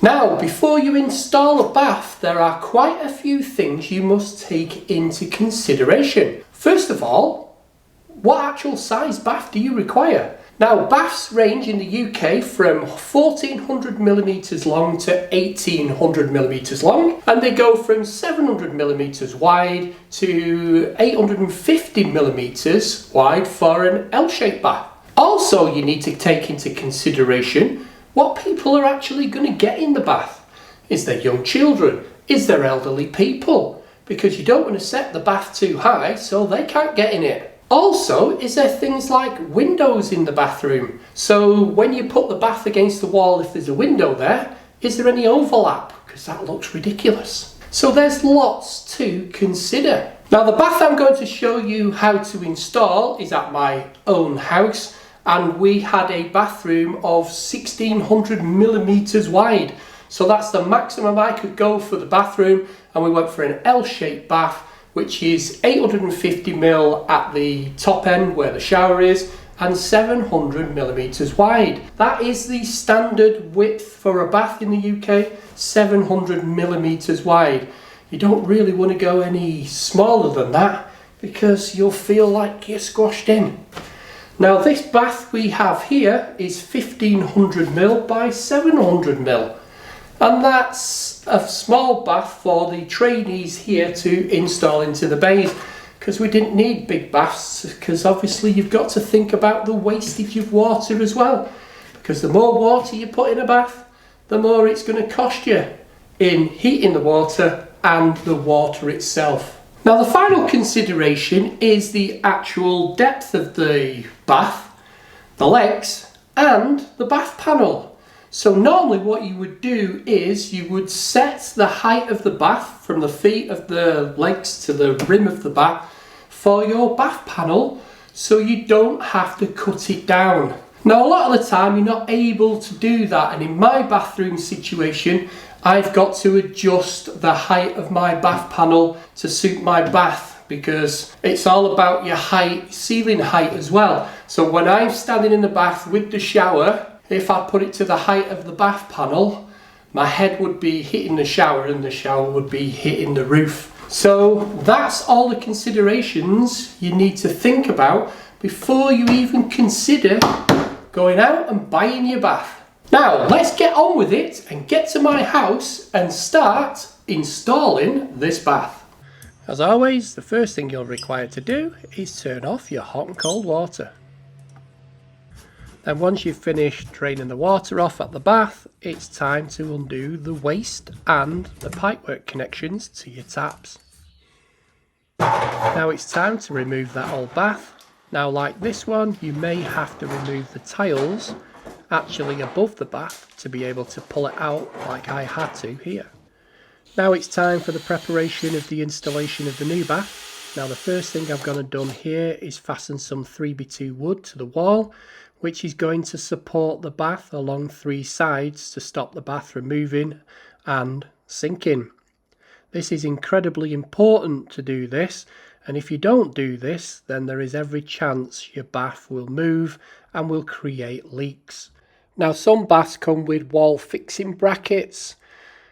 Now, before you install a bath, there are quite a few things you must take into consideration. First of all, what actual size bath do you require? Now, baths range in the UK from 1400mm long to 1800mm long, and they go from 700mm wide to 850mm wide for an L-shaped bath. Also, you need to take into consideration what people are actually going to get in the bath. Is there young children? Is there elderly people? Because you don't want to set the bath too high so they can't get in it. Also, is there things like windows in the bathroom? So when you put the bath against the wall, if there's a window there, is there any overlap? Because that looks ridiculous. So there's lots to consider. Now, the bath I'm going to show you how to install is at my own house, and we had a bathroom of 1600mm wide. So that's the maximum I could go for the bathroom, and we went for an L-shaped bath, which is 850mm at the top end where the shower is and 700mm wide. That is the standard width for a bath in the UK, 700mm wide. You don't really want to go any smaller than that because you'll feel like you're squashed in. Now, this bath we have here is 1500mm by 700mm. And that's a small bath for the trainees here to install into the bays, because we didn't need big baths, because obviously you've got to think about the wastage of water as well, because the more water you put in a bath, the more it's going to cost you in heating the water and the water itself. Now, the final consideration is the actual depth of the bath, the legs and the bath panel. So normally what you would do is you would set the height of the bath from the feet of the legs to the rim of the bath for your bath panel, so you don't have to cut it down. Now, a lot of the time you're not able to do that, and in my bathroom situation I've got to adjust the height of my bath panel to suit my bath, because it's all about your height, ceiling height as well. So when I'm standing in the bath with the shower, if I put it to the height of the bath panel, my head would be hitting the shower and the shower would be hitting the roof. So that's all the considerations you need to think about before you even consider going out and buying your bath. Now, let's get on with it and get to my house and start installing this bath. As always, the first thing you're required to do is turn off your hot and cold water. Then once you've finished draining the water off at the bath, it's time to undo the waste and the pipework connections to your taps. Now it's time to remove that old bath. Now, like this one, you may have to remove the tiles actually above the bath to be able to pull it out like I had to here. Now it's time for the preparation of the installation of the new bath. Now, the first thing I've gone and done here is fasten some 3x2 wood to the wall, which is going to support the bath along 3 sides to stop the bath from moving and sinking. This is incredibly important to do this, and if you don't do this, then there is every chance your bath will move and will create leaks. Now, some baths come with wall fixing brackets,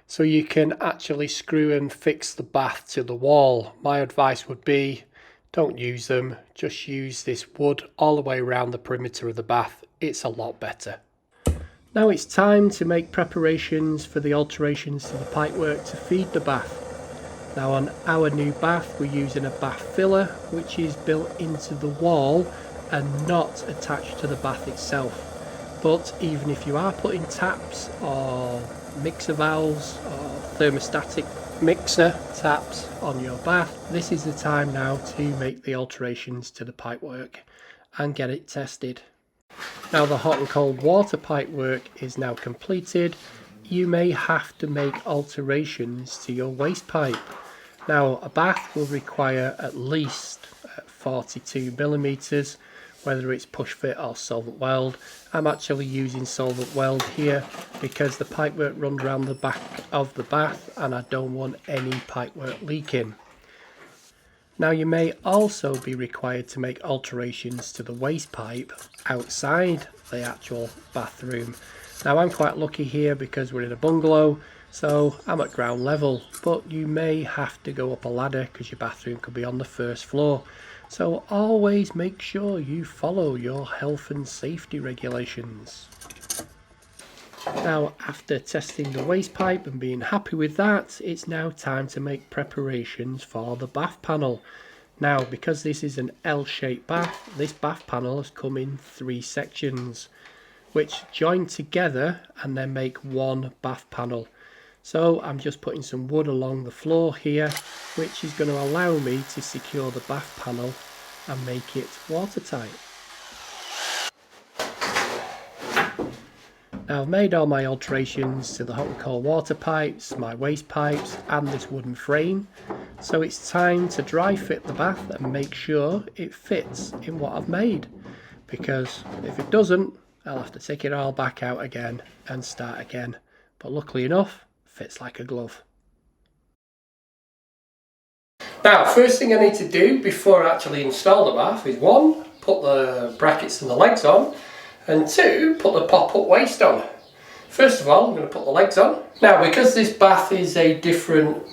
so you can actually screw and fix the bath to the wall. My advice would be, don't use them, just use this wood all the way around the perimeter of the bath. It's a lot better. Now it's time to make preparations for the alterations to the pipework to feed the bath. Now, on our new bath, we're using a bath filler, which is built into the wall and not attached to the bath itself. But even if you are putting taps or mixer valves or thermostatic mixer taps on your bath, this is the time now to make the alterations to the pipework and get it tested. Now, the hot and cold water pipework is now completed. You may have to make alterations to your waste pipe. Now, a bath will require at least 42mm, whether it's push fit or solvent weld. I'm actually using solvent weld here because the pipework runs around the back of the bath and I don't want any pipework leaking. Now, you may also be required to make alterations to the waste pipe outside the actual bathroom, Now I'm quite lucky here because we're in a bungalow, so I'm at ground level, but you may have to go up a ladder because your bathroom could be on the first floor. So always make sure you follow your health and safety regulations. Now, after testing the waste pipe and being happy with that, it's now time to make preparations for the bath panel. Now, because this is an L-shaped bath, this bath panel has come in 3 sections, which join together and then make one bath panel. So I'm just putting some wood along the floor here, which is going to allow me to secure the bath panel and make it watertight. Now I've made all my alterations to the hot and cold water pipes, my waste pipes and this wooden frame. So it's time to dry fit the bath and make sure it fits in what I've made. Because if it doesn't, I'll have to take it all back out again and start again. But luckily enough, fits like a glove. Now, first thing I need to do before I actually install the bath is 1, put the brackets and the legs on, and 2, put the pop-up waste on. First of all, I'm going to put the legs on. Now, because this bath is a different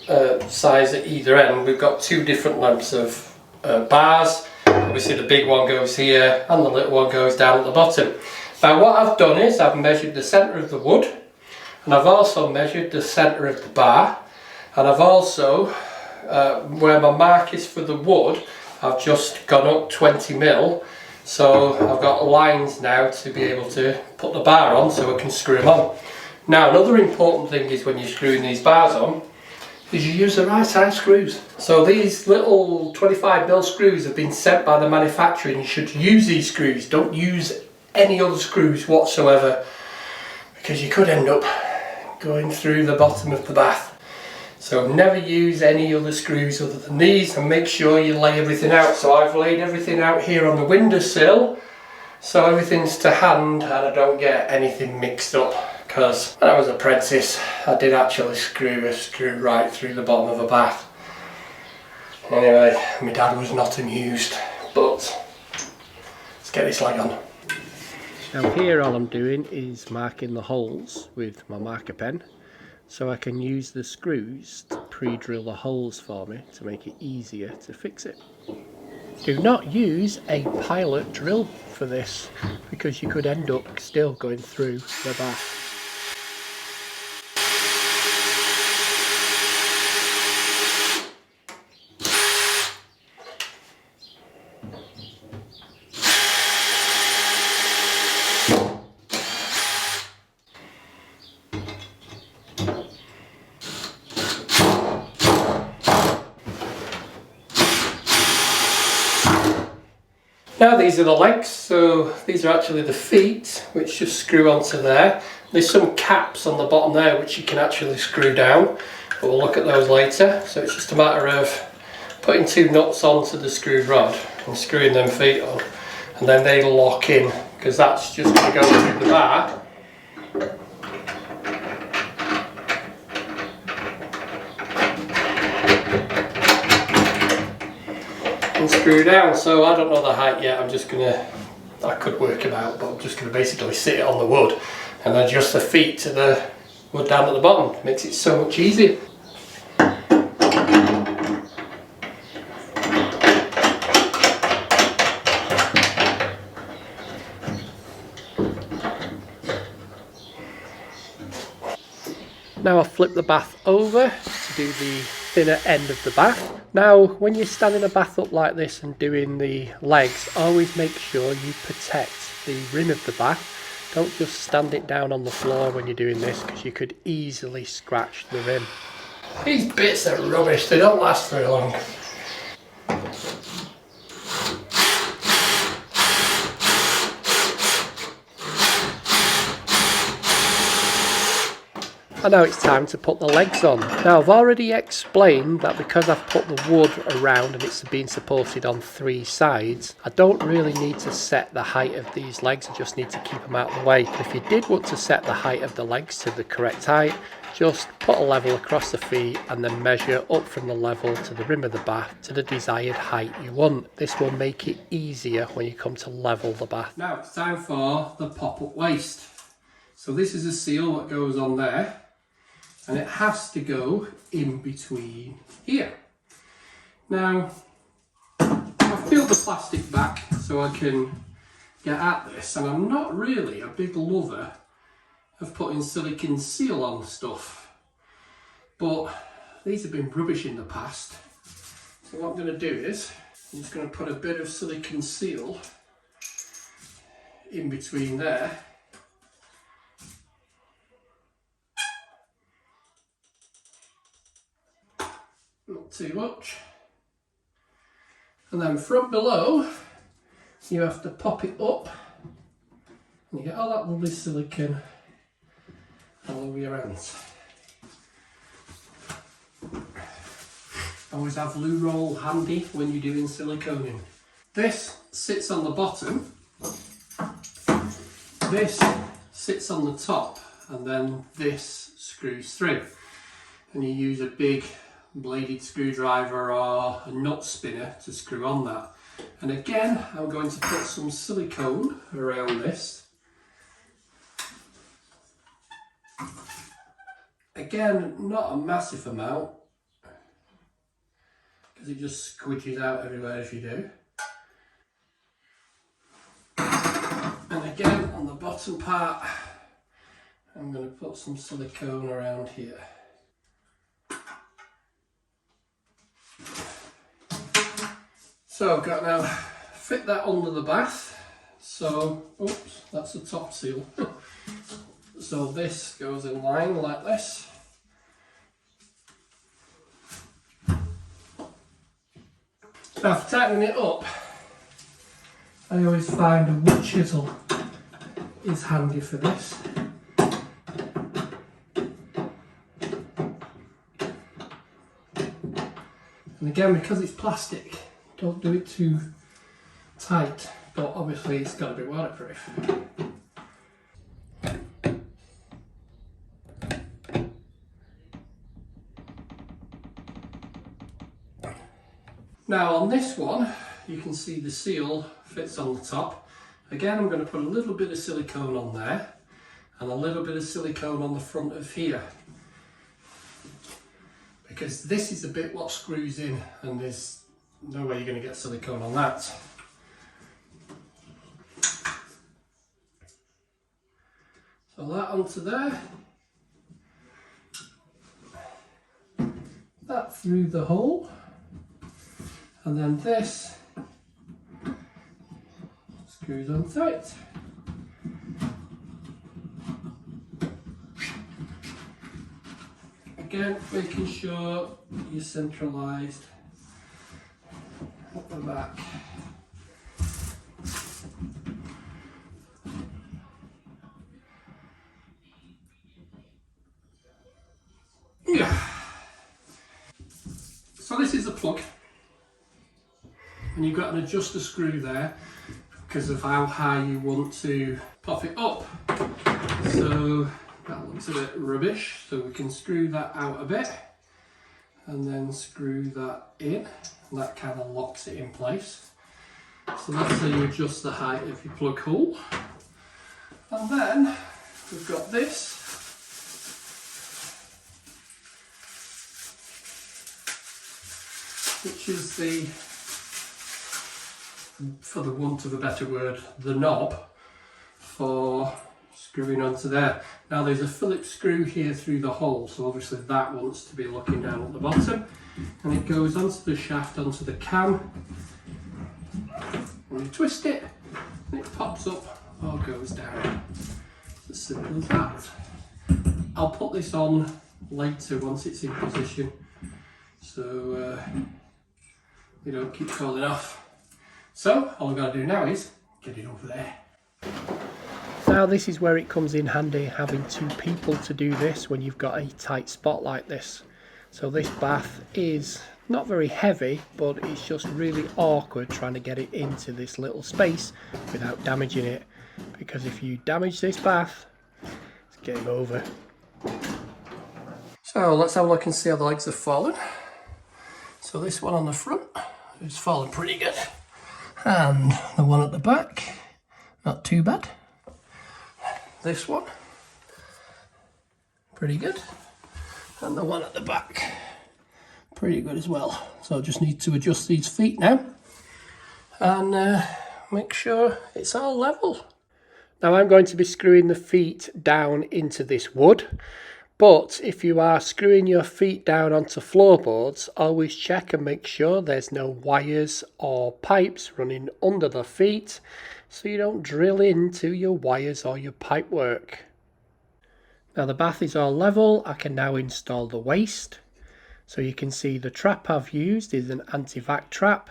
size at either end, we've got 2 different lengths of bars. Obviously the big one goes here and the little one goes down at the bottom. Now what I've done is I've measured the centre of the wood, and I've also measured the centre of the bar, and I've also, where my mark is for the wood, I've just gone up 20mm. So I've got lines now to be able to put the bar on so I can screw them on. Now another important thing is when you're screwing these bars on, is you use the right size screws. So these little 25mm screws have been sent by the manufacturer, and you should use these screws. Don't use any other screws whatsoever, because you could end up going through the bottom of the bath. So never use any other screws other than these, and make sure you lay everything out. So I've laid everything out here on the windowsill, so everything's to hand and I don't get anything mixed up, because when I was an apprentice I did actually screw a screw right through the bottom of a bath. Anyway, my dad was not amused, but let's get this leg on. Now here all I'm doing is marking the holes with my marker pen, so I can use the screws to pre-drill the holes for me to make it easier to fix it. Do not use a pilot drill for this, because you could end up still going through the bath. Now these are the legs, so these are actually the feet, which just screw onto there. There's some caps on the bottom there which you can actually screw down, but we'll look at those later. So it's just a matter of putting 2 nuts onto the screw rod and screwing them feet on, and then they lock in, because that's just going to go through the bar. And screw down. So I don't know the height yet, I could work them out, but I'm just going to basically sit it on the wood and adjust the feet to the wood down at the bottom. It makes it so much easier. Now I've flipped the bath over to do the thinner end of the bath. Now when you're standing a bath up like this and doing the legs, always make sure you protect the rim of the bath. Don't just stand it down on the floor when you're doing this, because you could easily scratch the rim. These bits are rubbish, they don't last very long. And now it's time to put the legs on. Now I've already explained that because I've put the wood around and it's been supported on 3 sides, I don't really need to set the height of these legs, I just need to keep them out of the way. If you did want to set the height of the legs to the correct height, just put a level across the feet and then measure up from the level to the rim of the bath to the desired height you want. This will make it easier when you come to level the bath. Now it's time for the pop-up waste. So this is a seal that goes on there, and it has to go in between here. Now, I've peeled the plastic back so I can get at this, and I'm not really a big lover of putting silicone seal on stuff, but these have been rubbish in the past. So what I'm going to do is, I'm just going to put a bit of silicone seal in between there. Not too much. And then from below, you have to pop it up, and you get all that lovely silicone all over your hands. Always have loo roll handy when you're doing siliconing. This sits on the bottom, this sits on the top, and then this screws through. And you use a big bladed screwdriver or a nut spinner to screw on that. And again, I'm going to put some silicone around this. Again, not a massive amount, because it just squidges out everywhere if you do. And again, on the bottom part, I'm going to put some silicone around here. So I've got now fit that under the bath. So, oops, that's the top seal. So this goes in line like this. Now for tightening it up, I always find a wood chisel is handy for this. And again, because it's plastic, don't do it too tight, but obviously it's got to be waterproof. Now on this one, you can see the seal fits on the top. Again, I'm going to put a little bit of silicone on there and a little bit of silicone on the front of here, because this is the bit what screws in, and there's no way you're going to get silicone on that. So that onto there, that through the hole, and then this screws on tight. Again, making sure you're centralised at the back. Yeah. So this is the plug, and you've got an adjuster screw there because of how high you want to pop it up. So that looks a bit rubbish, so we can screw that out a bit and then screw that in, and that kind of locks it in place. So that's how you adjust the height of your plug hole. And then we've got this, which is the, for the want of a better word, the knob for screwing onto there. Now there's a Phillips screw here through the hole, so obviously that wants to be looking down at the bottom, and it goes onto the shaft, onto the cam, and you twist it and it pops up or goes down. It's as simple as that. I'll put this on later once it's in position, so you don't keep falling off. So all I've got to do now is get it over there. Now this is where it comes in handy, having two people to do this when you've got a tight spot like this. So this bath is not very heavy, but it's just really awkward trying to get it into this little space without damaging it, because if you damage this bath, it's game over. So let's have a look and see how the legs have fallen. So this one on the front is fallen pretty good, and the one at the back, not too bad. This one pretty good. And the one at the back, pretty good as well. So I just need to adjust these feet now and make sure it's all level. Now I'm going to be screwing the feet down into this wood, but if you are screwing your feet down onto floorboards, always check and make sure there's no wires or pipes running under the feet so you don't drill into your wires or your pipe work. Now the bath is all level. I can now install the waste. So you can see the trap I've used is an anti-vac trap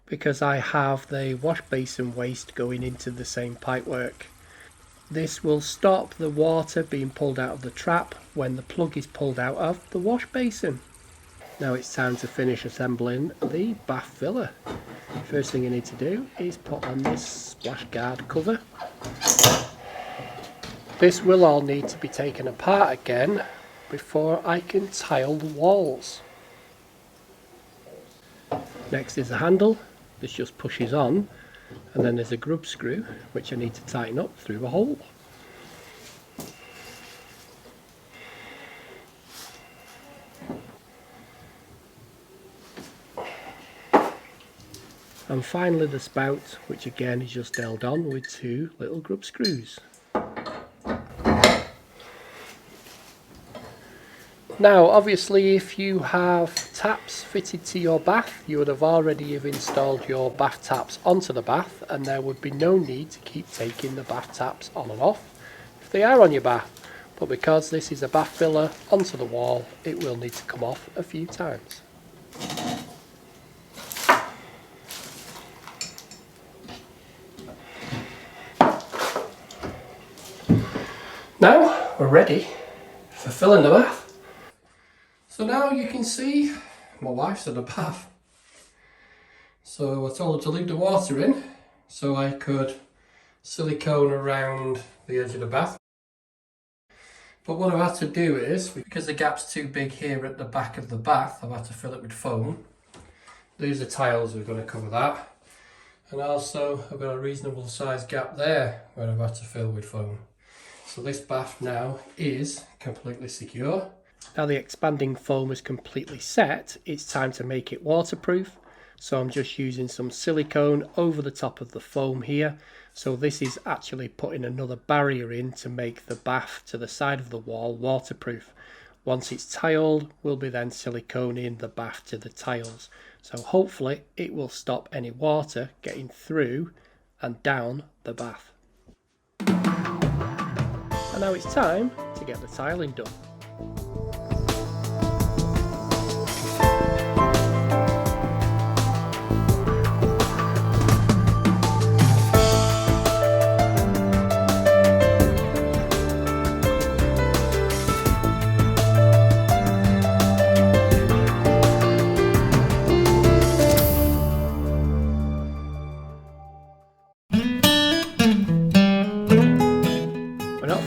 because I have the wash basin waste going into the same pipework. This will stop the water being pulled out of the trap when the plug is pulled out of the wash basin. Now it's time to finish assembling the bath filler. First thing you need to do is put on this splash guard cover. This will all need to be taken apart again before I can tile the walls. Next is the handle. This just pushes on, and then there's a grub screw which I need to tighten up through a hole. And finally the spout, which again is just held on with two little grub screws. Now obviously if you have taps fitted to your bath, you would have already installed your bath taps onto the bath, and there would be no need to keep taking the bath taps on and off if they are on your bath. But because this is a bath filler onto the wall, it will need to come off a few times. Now we're ready for filling the bath. So now you can see my wife's in the bath. So I told her to leave the water in so I could silicone around the edge of the bath. But what I've had to do is, because the gap's too big here at the back of the bath, I've had to fill it with foam. These are tiles that are going to cover that. And also I've got a reasonable sized gap there where I've had to fill with foam. So this bath now is completely secure. Now the expanding foam is completely set, it's time to make it waterproof. So I'm just using some silicone over the top of the foam here. So this is actually putting another barrier in to make the bath to the side of the wall waterproof. Once it's tiled, we'll be then siliconing the bath to the tiles. So hopefully it will stop any water getting through and down the bath. And now it's time to get the tiling done.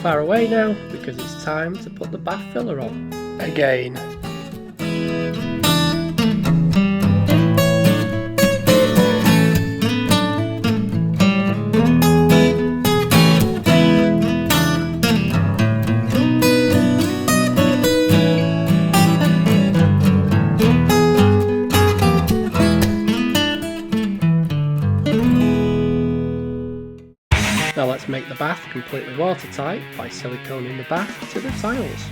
Far away now because it's time to put the bath filler on again. Now let's make the bath completely watertight by siliconing the bath to the tiles.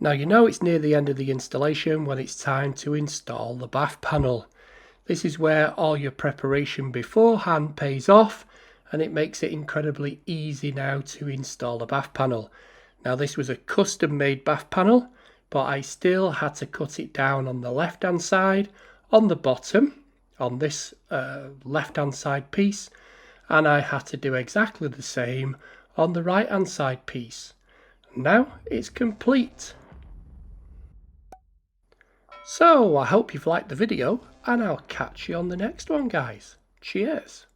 Now you know it's near the end of the installation when it's time to install the bath panel. This is where all your preparation beforehand pays off, and it makes it incredibly easy now to install the bath panel. Now this was a custom made bath panel, but I still had to cut it down on the left hand side, on the bottom, on this left hand side piece, and I had to do exactly the same on the right hand side piece. Now it's complete. So I hope you've liked the video, and I'll catch you on the next one, guys. Cheers.